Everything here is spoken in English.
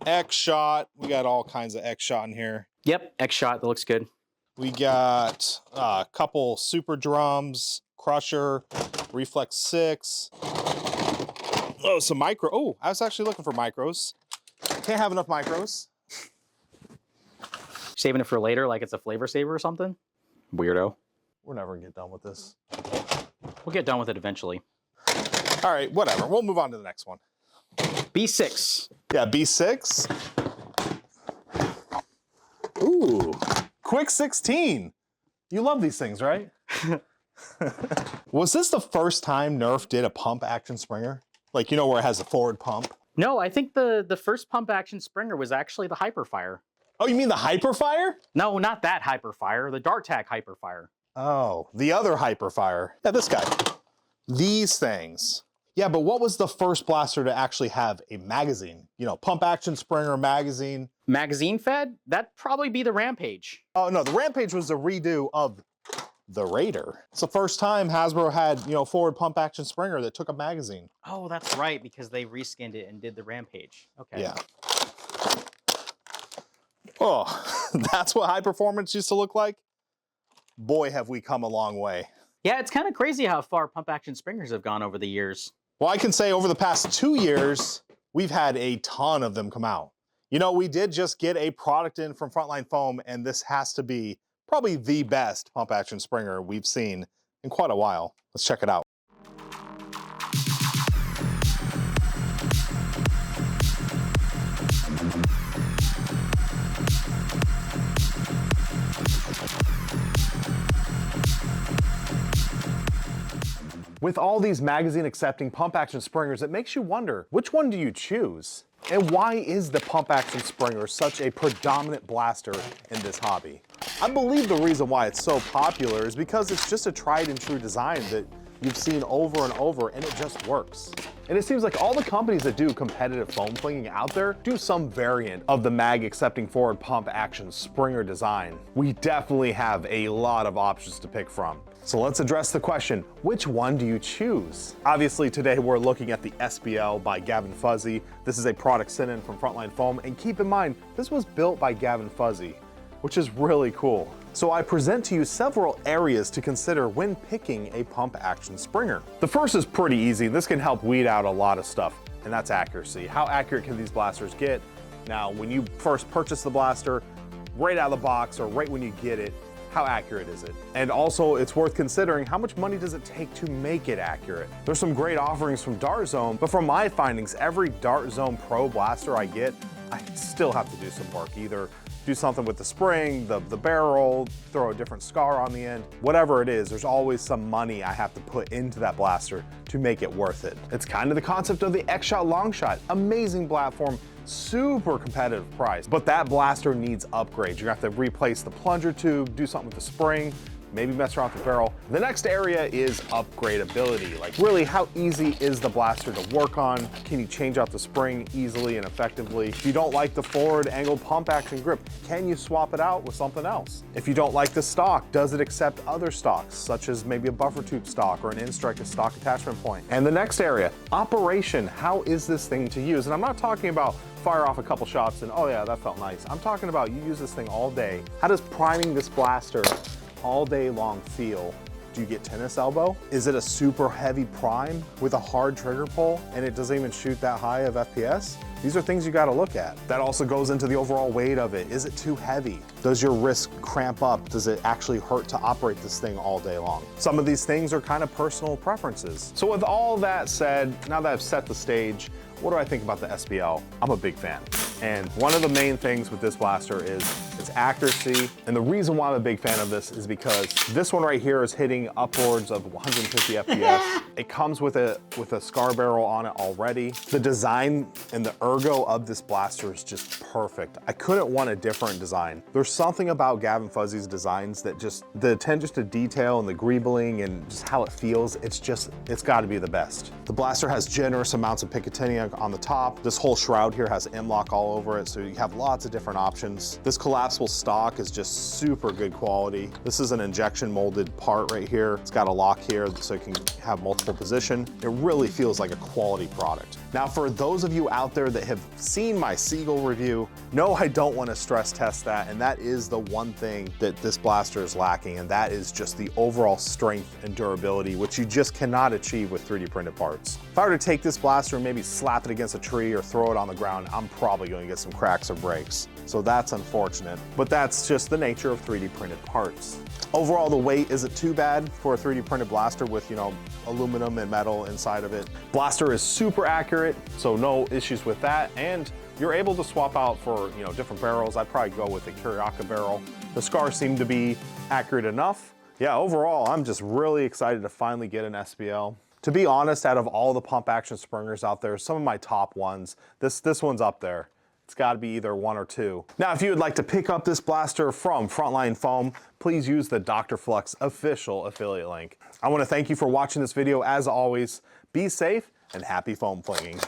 X-Shot. We got all kinds of X-Shot in here. Yep, X-Shot, that looks good. We got a couple super drums, Crusher, Reflex 6. Oh, some micro. Oh, I was actually looking for micros. Can't have enough micros. Saving it for later like it's a flavor saver or something? Weirdo. We're never gonna get done with this. We'll get done with it eventually. All right, whatever. We'll move on to the next one. B6. Yeah, B6. Ooh, Quick 16. You love these things, right? Was this the first time Nerf did a pump action springer? Like, you know, where it has a forward pump? No, I think the first pump action springer was actually the Hyperfire. Oh, you mean the Hyperfire? No, not that Hyperfire, the Dartac Hyperfire. Oh, the other Hyperfire. Yeah, this guy. These things. Yeah, but what was the first blaster to actually have a magazine? You know, pump action springer magazine. Magazine fed? That'd probably be the Rampage. Oh no, the Rampage was a redo of the Raider. It's the first time Hasbro had, you know, forward pump action springer that took a magazine. Oh, that's right, because they reskinned it and did the Rampage. Okay. Yeah. Oh, that's what high performance used to look like? Boy, have we come a long way. Yeah, it's kind of crazy how far pump action springers have gone over the years. Well, I can say over the past 2 years, we've had a ton of them come out. You know, we did just get a product in from Frontline Foam, and this has to be probably the best pump action springer we've seen in quite a while. Let's check it out. With all these magazine-accepting pump-action springers, it makes you wonder, which one do you choose? And why is the pump-action springer such a predominant blaster in this hobby? I believe the reason why it's so popular is because it's just a tried-and-true design that you've seen over and over, and it just works. And it seems like all the companies that do competitive foam flinging out there do some variant of the mag-accepting forward pump-action springer design. We definitely have a lot of options to pick from. So let's address the question, which one do you choose? Obviously today we're looking at the SBL by Gavin Fuzzy. This is a product sent in from Frontline Foam, and keep in mind, this was built by Gavin Fuzzy, which is really cool. So I present to you several areas to consider when picking a pump action springer. The first is pretty easy. This can help weed out a lot of stuff, and that's accuracy. How accurate can these blasters get? Now, when you first purchase the blaster, right out of the box or right when you get it, how accurate is it? And also, it's worth considering how much money does it take to make it accurate? There's some great offerings from Dart Zone, but from my findings, every Dart Zone Pro blaster I get, I still have to do some work. Either do something with the spring, the barrel, throw a different scar on the end. Whatever it is, there's always some money I have to put into that blaster to make it worth it. It's kind of the concept of the X-Shot Longshot. Amazing platform, super competitive price, but that blaster needs upgrades. You're gonna have to replace the plunger tube, do something with the spring, maybe mess around with the barrel. The next area is upgradability. Like really, how easy is the blaster to work on? Can you change out the spring easily and effectively? If you don't like the forward angled pump action grip, can you swap it out with something else? If you don't like the stock, does it accept other stocks, such as maybe a buffer tube stock or an Instrike, a stock attachment point? And the next area, operation. How is this thing to use? And I'm not talking about fire off a couple shots and, oh yeah, that felt nice. I'm talking about you use this thing all day. How does priming this blaster all day long feel? Do you get tennis elbow? Is it a super heavy prime with a hard trigger pull and it doesn't even shoot that high of FPS? These are things you gotta look at. That also goes into the overall weight of it. Is it too heavy? Does your wrist cramp up? Does it actually hurt to operate this thing all day long? Some of these things are kind of personal preferences. So with all that said, now that I've set the stage, what do I think about the SBL? I'm a big fan. And one of the main things with this blaster is its accuracy. And the reason why I'm a big fan of this is because this one right here is hitting upwards of 150 FPS. It comes with a scar barrel on it already. The design and the ergo of this blaster is just perfect. I couldn't want a different design. There's something about Gavin Fuzzy's designs that just, the attention to detail and the greebling and just how it feels, it's gotta be the best. The blaster has generous amounts of Picatinny on the top. This whole shroud here has M-LOK all all over it, so you have lots of different options. This collapsible stock is just super good quality. This is an injection molded part right here. It's got a lock here so it can have multiple position. It really feels like a quality product. Now, for those of you out there that have seen my Seagull review, no, I don't want to stress test that, and that is the one thing that this blaster is lacking, and that is just the overall strength and durability, which you just cannot achieve with 3D printed parts. If I were to take this blaster and maybe slap it against a tree or throw it on the ground, I'm probably going to get some cracks or breaks. So that's unfortunate, but that's just the nature of 3D printed parts. Overall, the weight isn't too bad for a 3D printed blaster with, you know, aluminum and metal inside of it. Blaster is super accurate, so no issues with that. And you're able to swap out for, you know, different barrels. I'd probably go with the Kuriaka barrel. The scars seem to be accurate enough. Yeah, overall, I'm just really excited to finally get an SBL. To be honest, out of all the pump action springers out there, some of my top ones, this one's up there. It's got to be either 1 or 2. Now, if you would like to pick up this blaster from Frontline Foam, please use the DrFlux official affiliate link. I want to thank you for watching this video. As always, be safe and happy foam flinging.